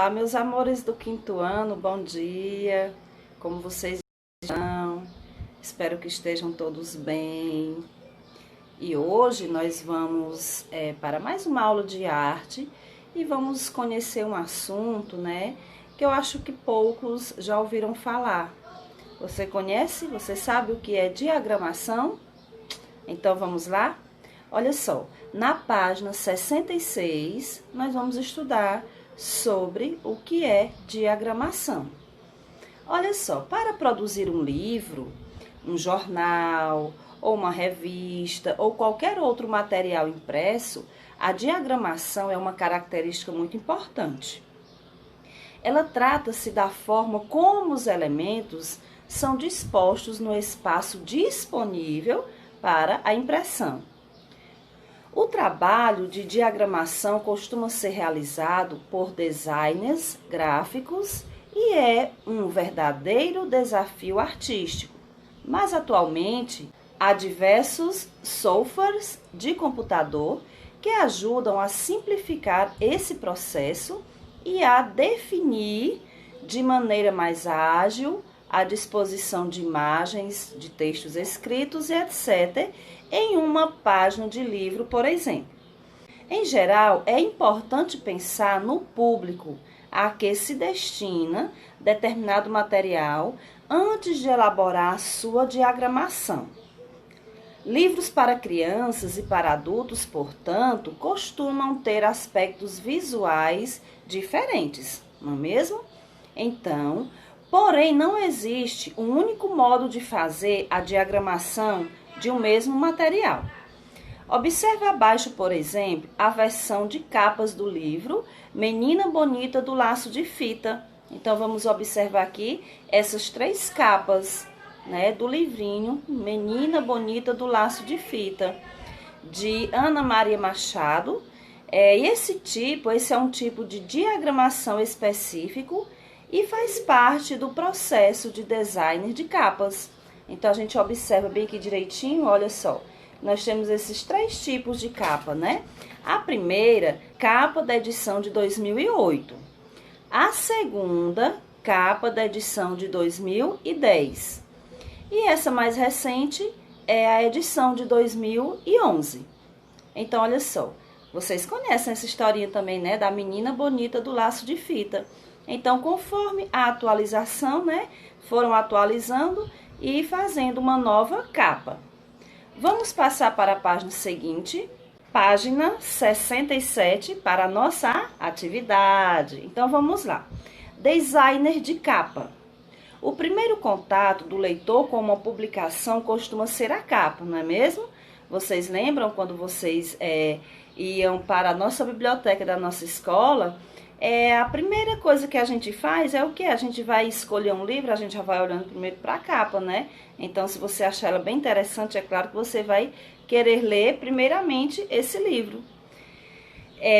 Olá, meus amores do quinto ano, bom dia. Como vocês estão? Espero que estejam todos bem. E hoje nós vamos para mais uma aula de arte e vamos conhecer um assunto, né, que eu acho que poucos já ouviram falar. Você conhece? Você sabe o que é diagramação? Então vamos lá? Olha só, na página 66 nós vamos estudar sobre o que é diagramação. Olha só, para produzir um livro, um jornal, ou uma revista, ou qualquer outro material impresso, a diagramação é uma característica muito importante. Ela trata-se da forma como os elementos são dispostos no espaço disponível para a impressão. O trabalho de diagramação costuma ser realizado por designers gráficos e é um verdadeiro desafio artístico. Mas atualmente há diversos softwares de computador que ajudam a simplificar esse processo e a definir de maneira mais ágil a disposição de imagens, de textos escritos e etc. em uma página de livro, por exemplo. Em geral, é importante pensar no público a que se destina determinado material antes de elaborar a sua diagramação. Livros para crianças e para adultos, portanto, costumam ter aspectos visuais diferentes, não é mesmo? Então, porém, não existe um único modo de fazer a diagramação de um mesmo material. Observe abaixo, por exemplo, a versão de capas do livro Menina Bonita do Laço de Fita. Então, vamos observar aqui essas três capas, né, do livrinho Menina Bonita do Laço de Fita, de Ana Maria Machado. Esse é um tipo de diagramação específico e faz parte do processo de design de capas. Então, a gente observa bem aqui direitinho, olha só. Nós temos esses três tipos de capa, né? A primeira, capa da edição de 2008. A segunda, capa da edição de 2010. E essa mais recente é a edição de 2011. Então, olha só. Vocês conhecem essa historinha também, né? Da menina bonita do laço de fita. Então, conforme a atualização, né? Foram atualizando e fazendo uma nova capa. Vamos passar para a página seguinte, página 67, para a nossa atividade. Então, vamos lá. Designer de capa. O primeiro contato do leitor com uma publicação costuma ser a capa, não é mesmo? Vocês lembram quando vocês iam para a nossa biblioteca da nossa escola? A primeira coisa que a gente faz é o quê? A gente vai escolher um livro, a gente já vai olhando primeiro para a capa, né? Então, se você achar ela bem interessante, é claro que você vai querer ler primeiramente esse livro.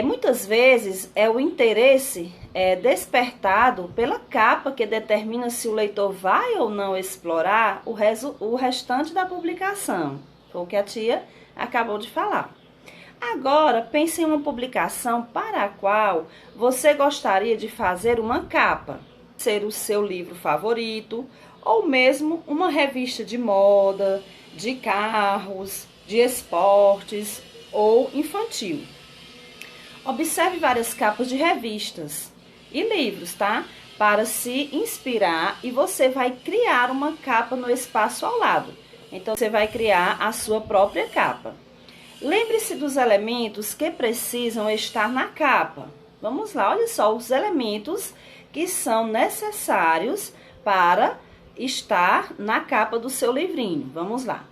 Muitas vezes o interesse despertado pela capa que determina se o leitor vai ou não explorar o restante da publicação. Foi o que a tia acabou de falar. Agora, pense em uma publicação para a qual você gostaria de fazer uma capa. Ser o seu livro favorito, ou mesmo uma revista de moda, de carros, de esportes ou infantil. Observe várias capas de revistas e livros, tá? Para se inspirar e você vai criar uma capa no espaço ao lado. Então, você vai criar a sua própria capa. Lembre-se dos elementos que precisam estar na capa. Vamos lá, olha só os elementos que são necessários para estar na capa do seu livrinho. Vamos lá.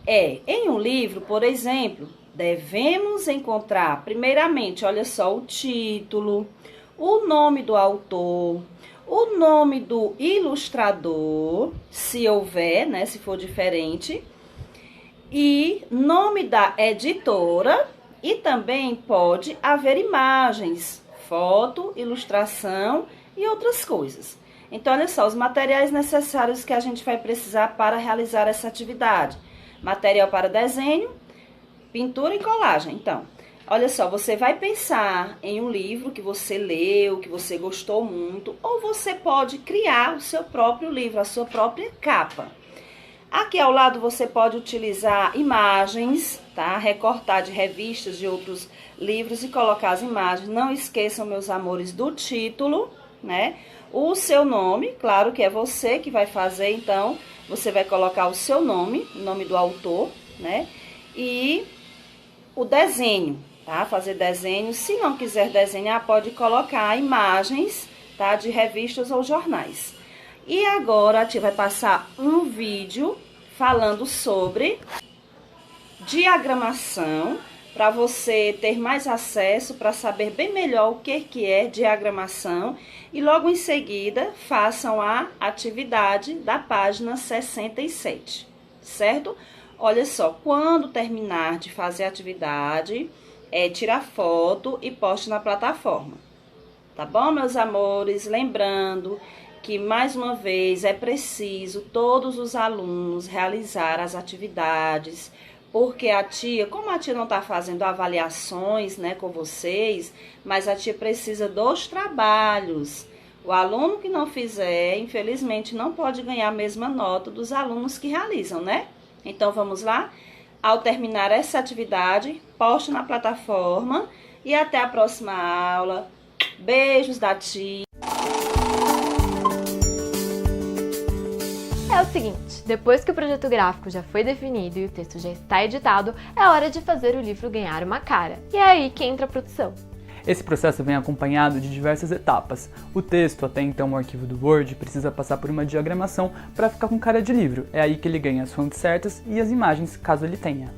Em um livro, por exemplo, devemos encontrar, primeiramente, olha só, o título, o nome do autor, o nome do ilustrador, se houver, né, se for diferente, e nome da editora, e também pode haver imagens, foto, ilustração e outras coisas. Então, olha só, os materiais necessários que a gente vai precisar para realizar essa atividade. Material para desenho, pintura e colagem. Então, Olha só, você vai pensar em um livro que você leu, que você gostou muito, ou você pode criar o seu próprio livro, a sua própria capa. Aqui ao lado você pode utilizar imagens, tá? Recortar de revistas, de outros livros e colocar as imagens. Não esqueçam, meus amores, do título, né? O seu nome, claro que é você que vai fazer, então você vai colocar o seu nome, o nome do autor, né? E o desenho, tá? Fazer desenho. Se não quiser desenhar, pode colocar imagens, tá? De revistas ou jornais. E agora a tia vai passar um vídeo falando sobre diagramação, para você ter mais acesso, para saber bem melhor o que é diagramação. E logo em seguida, façam a atividade da página 67, certo? Olha só, quando terminar de fazer a atividade, tira foto e poste na plataforma. Tá bom, meus amores? Lembrando que, mais uma vez, é preciso todos os alunos realizar as atividades, porque a tia, como a tia não está fazendo avaliações, né, com vocês, mas a tia precisa dos trabalhos. O aluno que não fizer, infelizmente, não pode ganhar a mesma nota dos alunos que realizam, né? Então, vamos lá? Ao terminar essa atividade, poste na plataforma e até a próxima aula. Beijos da tia. É o seguinte, depois que o projeto gráfico já foi definido e o texto já está editado, é hora de fazer o livro ganhar uma cara. E é aí que entra a produção. Esse processo vem acompanhado de diversas etapas. O texto, até então um arquivo do Word, precisa passar por uma diagramação para ficar com cara de livro. É aí que ele ganha as fontes certas e as imagens, caso ele tenha.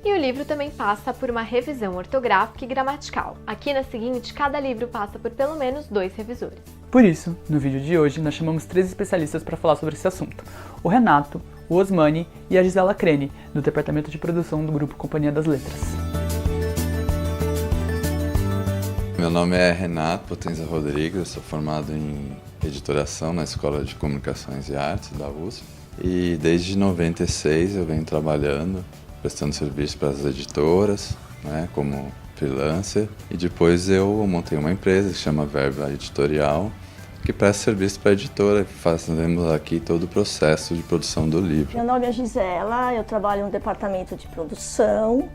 E o livro também passa por uma revisão ortográfica e gramatical. Aqui na seguinte, cada livro passa por pelo menos 2 revisores. Por isso, no vídeo de hoje, nós chamamos 3 especialistas para falar sobre esse assunto. O Renato, o Osmani e a Gisela Crene, do Departamento de Produção do Grupo Companhia das Letras. Meu nome é Renato Potenza Rodrigues, eu sou formado em editoração na Escola de Comunicações e Artes da USP. E desde 96 eu venho trabalhando, prestando serviço para as editoras, né, como freelancer. E depois eu montei uma empresa que se chama Verba Editorial, que presta serviço para a editora, que fazemos aqui todo o processo de produção do livro. Meu nome é Gisela, eu trabalho no departamento de produção.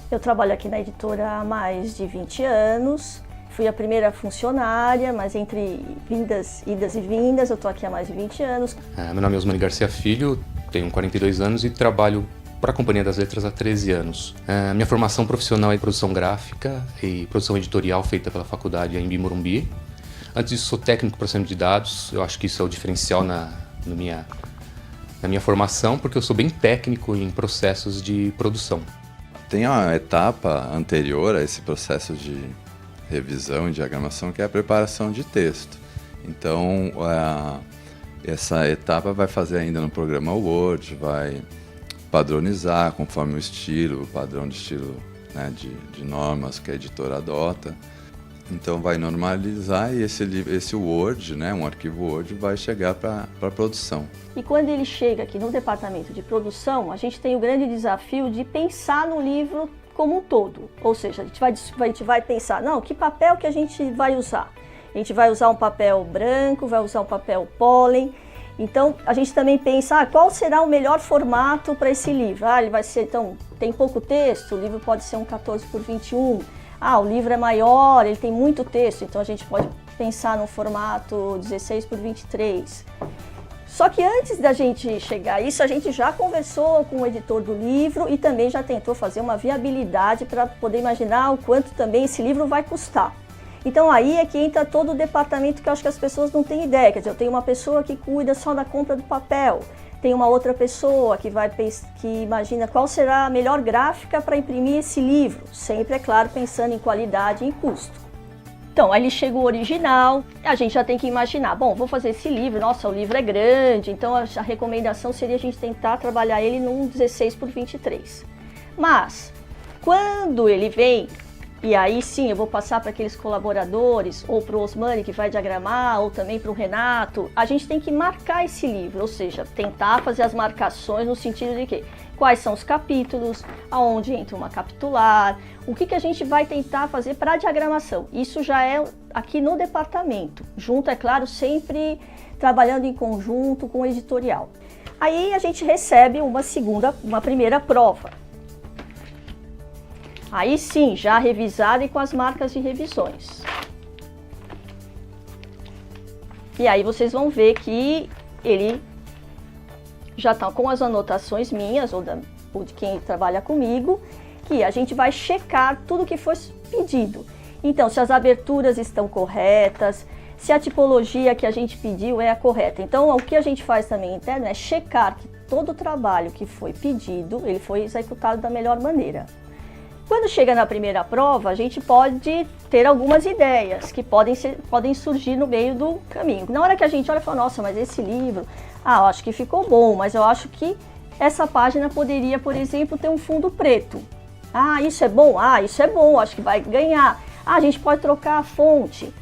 Eu trabalho aqui na editora há mais de 20 anos. Fui a primeira funcionária, mas entre idas e vindas, eu estou aqui há mais de 20 anos. Meu nome é Osmani Garcia Filho, tenho 42 anos e trabalho para a Companhia das Letras há 13 anos. Minha formação profissional é produção gráfica e produção editorial feita pela faculdade em Morumbi. Antes disso, sou técnico em processamento de dados. Eu acho que isso é o diferencial na minha formação, porque eu sou bem técnico em processos de produção. Tem uma etapa anterior a esse processo de revisão e diagramação, que é a preparação de texto. Então, essa etapa vai fazer ainda no programa Word, vai padronizar conforme o padrão de estilo, né, de normas que a editora adota. Então vai normalizar e esse Word, né, um arquivo Word, vai chegar para a produção. E quando ele chega aqui no departamento de produção, a gente tem o grande desafio de pensar no livro como um todo. Ou seja, a gente vai pensar, não, que papel que a gente vai usar? A gente vai usar um papel branco, vai usar um papel pólen. Então, a gente também pensa, qual será o melhor formato para esse livro? Ele vai ser, então, tem pouco texto, o livro pode ser um 14 por 21. O livro é maior, ele tem muito texto, então a gente pode pensar no formato 16 por 23. Só que antes da gente chegar a isso, a gente já conversou com o editor do livro e também já tentou fazer uma viabilidade para poder imaginar o quanto também esse livro vai custar. Então aí é que entra todo o departamento que eu acho que as pessoas não têm ideia. Quer dizer, eu tenho uma pessoa que cuida só da compra do papel, tem uma outra pessoa que imagina qual será a melhor gráfica para imprimir esse livro, sempre, é claro, pensando em qualidade e em custo. Então, aí chega o original, a gente já tem que imaginar, bom, vou fazer esse livro, nossa, o livro é grande, então a recomendação seria a gente tentar trabalhar ele num 16 por 23. Mas, quando ele vem, e aí sim eu vou passar para aqueles colaboradores, ou para o Osmani que vai diagramar, ou também para o Renato, a gente tem que marcar esse livro, ou seja, tentar fazer as marcações no sentido de que quais são os capítulos, aonde entra uma capitular, o que a gente vai tentar fazer para a diagramação. Isso já é aqui no departamento, junto, é claro, sempre trabalhando em conjunto com o editorial. Aí a gente recebe uma primeira prova. Aí sim, já revisada e com as marcas de revisões. E aí vocês vão ver que ele já está com as anotações minhas ou de quem trabalha comigo, que a gente vai checar tudo que foi pedido. Então, se as aberturas estão corretas, se a tipologia que a gente pediu é a correta. Então, o que a gente faz também interno é checar que todo o trabalho que foi pedido, ele foi executado da melhor maneira. Quando chega na primeira prova, a gente pode ter algumas ideias que podem surgir no meio do caminho. Na hora que a gente olha e fala, nossa, mas esse livro, eu acho que ficou bom, mas eu acho que essa página poderia, por exemplo, ter um fundo preto. Isso é bom? Isso é bom, acho que vai ganhar. A gente pode trocar a fonte.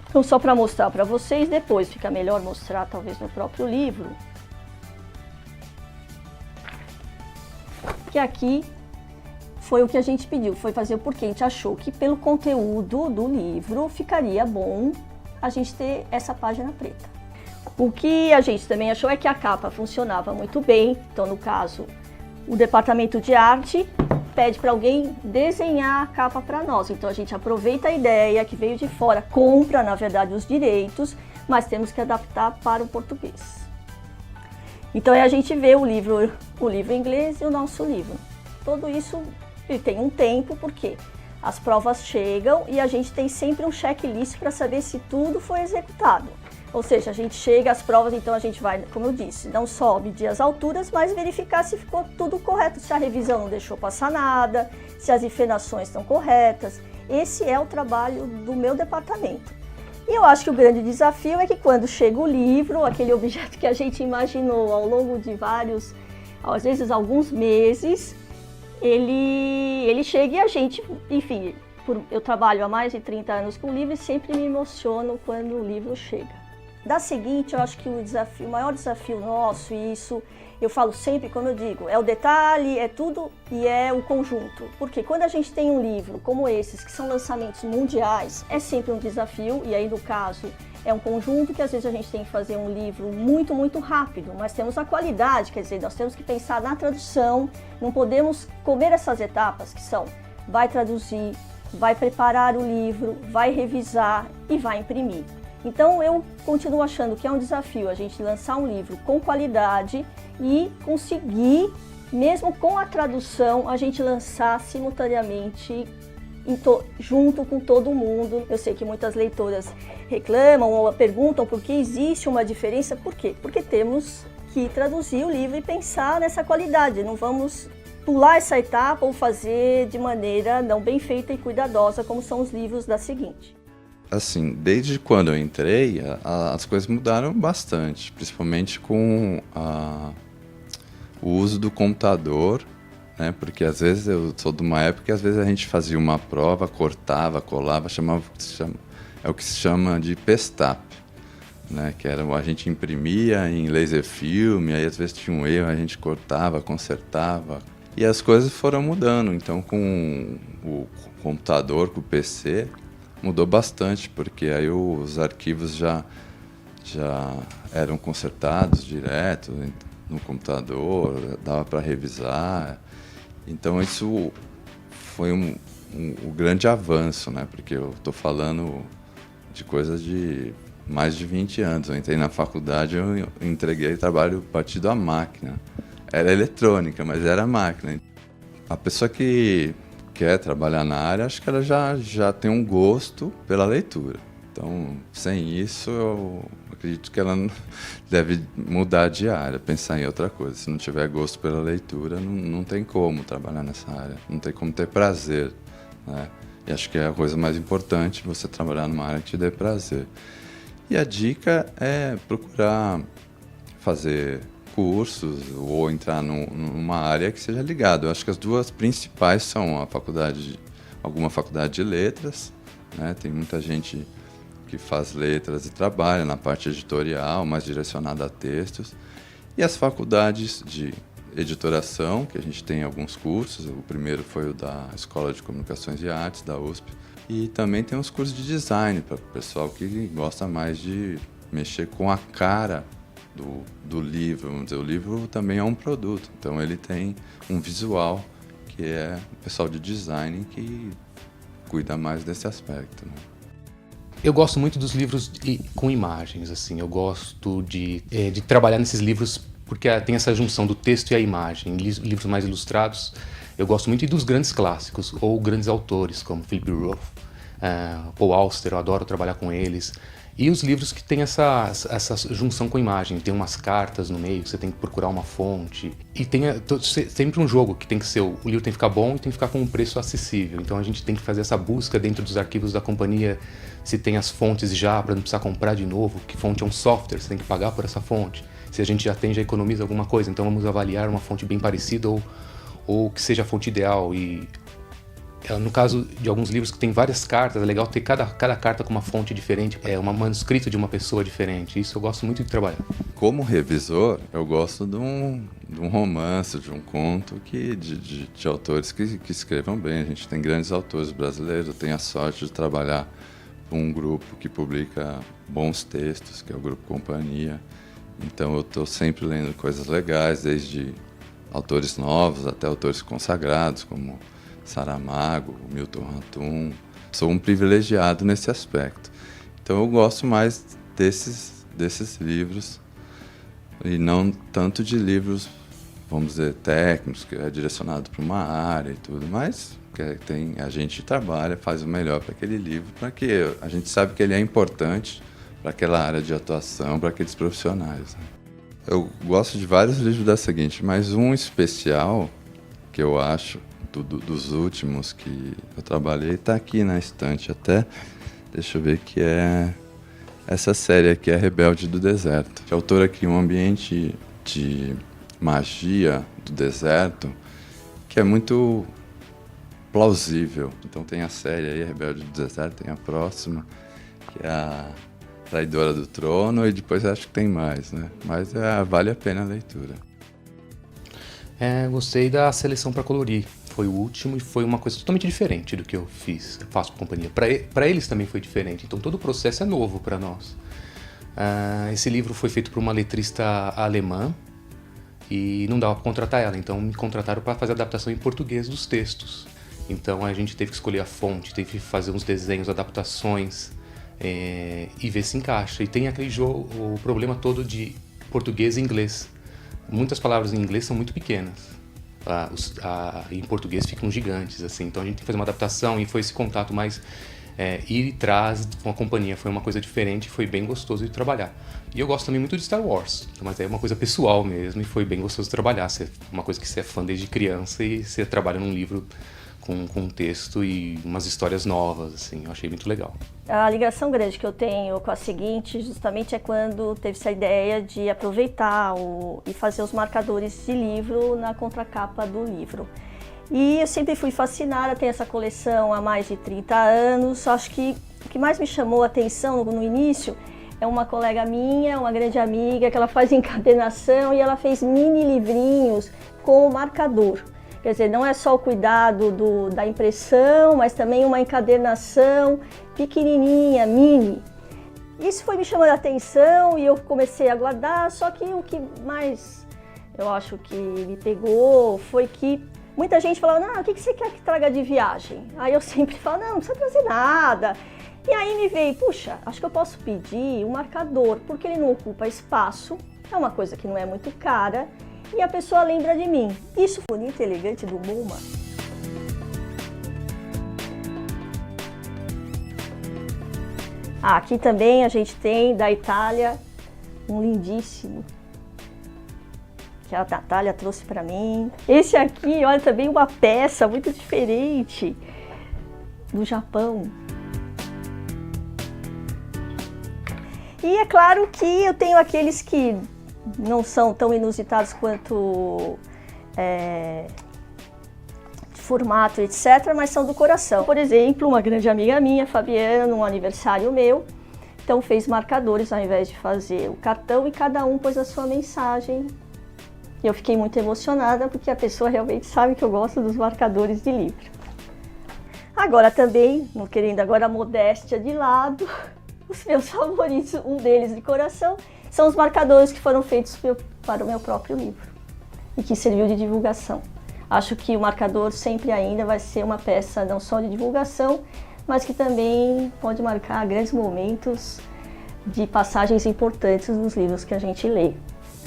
Então, só para mostrar para vocês, depois fica melhor mostrar talvez no próprio livro. Que aqui foi o que a gente pediu, foi fazer porque a gente achou que pelo conteúdo do livro ficaria bom a gente ter essa página preta. O que a gente também achou é que a capa funcionava muito bem, então no caso o departamento de arte pede para alguém desenhar a capa para nós, então a gente aproveita a ideia que veio de fora, compra na verdade os direitos, mas temos que adaptar para o português. Então aí a gente vê o livro em inglês e o nosso livro. Tudo isso tem um tempo, porque as provas chegam e a gente tem sempre um checklist para saber se tudo foi executado. Ou seja, a gente chega às provas, então a gente vai, como eu disse, não só medir as alturas, mas verificar se ficou tudo correto, se a revisão não deixou passar nada, se as enfenações estão corretas. Esse é o trabalho do meu departamento. E eu acho que o grande desafio é que quando chega o livro, aquele objeto que a gente imaginou ao longo de vários, às vezes alguns meses, ele chega e a gente, enfim, eu trabalho há mais de 30 anos com o livro e sempre me emociono quando o livro chega. Da seguinte, eu acho que o maior desafio nosso, e isso eu falo sempre, como eu digo, é o detalhe, é tudo e é o conjunto. Porque quando a gente tem um livro como esses, que são lançamentos mundiais, é sempre um desafio, e aí no caso é um conjunto que às vezes a gente tem que fazer um livro muito, muito rápido, mas temos a qualidade, quer dizer, nós temos que pensar na tradução, não podemos comer essas etapas que são, vai traduzir, vai preparar o livro, vai revisar e vai imprimir. Então eu continuo achando que é um desafio a gente lançar um livro com qualidade e conseguir, mesmo com a tradução, a gente lançar simultaneamente junto com todo mundo. Eu sei que muitas leitoras reclamam ou perguntam por que existe uma diferença. Por quê? Porque temos que traduzir o livro e pensar nessa qualidade. Não vamos pular essa etapa ou fazer de maneira não bem feita e cuidadosa, como são os livros da seguinte. Assim, desde quando eu entrei, as coisas mudaram bastante, principalmente com o uso do computador, né? Porque às vezes eu sou de uma época que às vezes a gente fazia uma prova, cortava, colava, é o que se chama de pestap, né? Que era a gente imprimia em laser film, aí às vezes tinha um erro, a gente cortava, consertava. E as coisas foram mudando, então com o computador, com o PC, mudou bastante, porque aí os arquivos já eram consertados direto no computador, dava para revisar. Então isso foi um grande avanço, né? Porque eu estou falando de coisas de mais de 20 anos. Eu entrei na faculdade, eu entreguei trabalho partido à máquina. Era eletrônica, mas era máquina. A pessoa que quer trabalhar na área, acho que ela já tem um gosto pela leitura. Então, sem isso, eu acredito que ela deve mudar de área, pensar em outra coisa. Se não tiver gosto pela leitura, não tem como trabalhar nessa área, não tem como ter prazer, né? E acho que é a coisa mais importante, você trabalhar numa área que te dê prazer. E a dica é procurar fazer cursos ou entrar numa área que seja ligada. Eu acho que as duas principais são alguma faculdade de letras, né? Tem muita gente que faz letras e trabalha na parte editorial, mais direcionada a textos, e as faculdades de editoração, que a gente tem alguns cursos. O primeiro foi o da Escola de Comunicações e Artes, da USP. E também tem uns cursos de design para o pessoal que gosta mais de mexer com a cara do livro. Vamos dizer, o livro também é um produto, então ele tem um visual, que é o pessoal de design que cuida mais desse aspecto, né? Eu gosto muito dos livros com imagens, assim. Eu gosto de trabalhar nesses livros porque tem essa junção do texto e a imagem. Livros mais ilustrados, eu gosto muito dos grandes clássicos ou grandes autores, como Philip Roth, Paul Auster, eu adoro trabalhar com eles. E os livros que tem essa junção com a imagem, tem umas cartas no meio, que você tem que procurar uma fonte. E tem sempre um jogo que tem que ser, o livro tem que ficar bom e tem que ficar com um preço acessível. Então a gente tem que fazer essa busca dentro dos arquivos da companhia, se tem as fontes já, para não precisar comprar de novo, que fonte é um software, você tem que pagar por essa fonte. Se a gente já tem, já economiza alguma coisa, então vamos avaliar uma fonte bem parecida ou que seja a fonte ideal. E no caso de alguns livros que tem várias cartas, é legal ter cada carta com uma fonte diferente, um manuscrito de uma pessoa diferente. Isso eu gosto muito de trabalhar. Como revisor, eu gosto de um romance, de um conto de autores que escrevam bem. A gente tem grandes autores brasileiros, eu tenho a sorte de trabalhar com um grupo que publica bons textos, que é o Grupo Companhia. Então eu estou sempre lendo coisas legais, desde autores novos até autores consagrados, como Saramago, Milton Ratum. Sou um privilegiado nesse aspecto. Então eu gosto mais desses livros e não tanto de livros, vamos dizer, técnicos, que é direcionado para uma área e tudo, mas a gente trabalha, faz o melhor para aquele livro, para que a gente sabe que ele é importante para aquela área de atuação, para aqueles profissionais, né? Eu gosto de vários livros da seguinte, mas um especial que eu acho dos últimos que eu trabalhei, está aqui na estante até, deixa eu ver, que é essa série aqui, é Rebelde do Deserto. O autor aqui, um ambiente de magia do deserto, que é muito plausível. Então tem a série aí, Rebelde do Deserto, tem a próxima, que é a Traidora do Trono, e depois acho que tem mais, né? Mas vale a pena a leitura. Gostei da seleção para colorir. Foi o último e foi uma coisa totalmente diferente do que eu faço com companhia. Para eles também foi diferente, então todo o processo é novo para nós. Esse livro foi feito por uma letrista alemã e não dava para contratar ela, então me contrataram para fazer a adaptação em português dos textos. Então a gente teve que escolher a fonte, teve que fazer uns desenhos, adaptações e ver se encaixa. E tem aquele jogo, o problema todo de português e inglês. Muitas palavras em inglês são muito pequenas. Em português ficam gigantes, assim. Então a gente tem que fazer uma adaptação e foi esse contato mais ir e traz com a companhia. Foi uma coisa diferente, foi bem gostoso de trabalhar. E eu gosto também muito de Star Wars, mas é uma coisa pessoal mesmo e foi bem gostoso de trabalhar. Uma coisa que você é fã desde criança e você trabalha num livro com um texto e umas histórias novas, assim, eu achei muito legal. A ligação grande que eu tenho com a seguinte, justamente é quando teve essa ideia de aproveitar e fazer os marcadores de livro na contracapa do livro. E eu sempre fui fascinada, tenho essa coleção há mais de 30 anos, acho que o que mais me chamou a atenção no início é uma colega minha, uma grande amiga, que ela faz encadernação e ela fez mini livrinhos com o marcador. Quer dizer, não é só o cuidado da impressão, mas também uma encadernação pequenininha, mini. Isso foi me chamando a atenção e eu comecei a guardar, só que o que mais eu acho que me pegou foi que muita gente falava, não, o que você quer que traga de viagem? Aí eu sempre falo, não precisa trazer nada. E aí me veio, puxa, acho que eu posso pedir um marcador, porque ele não ocupa espaço, é uma coisa que não é muito cara, e a pessoa lembra de mim. Isso bonito e elegante do MoMA. Aqui também a gente tem da Itália um lindíssimo, que a Natália trouxe para mim. Esse aqui, olha, também uma peça muito diferente do Japão. E é claro que eu tenho aqueles que não são tão inusitados quanto de formato, etc., mas são do coração. Por exemplo, uma grande amiga minha, Fabiana, num aniversário meu, então fez marcadores ao invés de fazer o cartão e cada um pôs a sua mensagem E eu fiquei muito emocionada porque a pessoa realmente sabe que eu gosto dos marcadores de livro. Agora também, não querendo agora a modéstia de lado, os meus favoritos, um deles de coração, são os marcadores que foram feitos para o meu próprio livro e que serviu de divulgação. Acho que o marcador sempre ainda vai ser uma peça não só de divulgação, mas que também pode marcar grandes momentos de passagens importantes nos livros que a gente lê.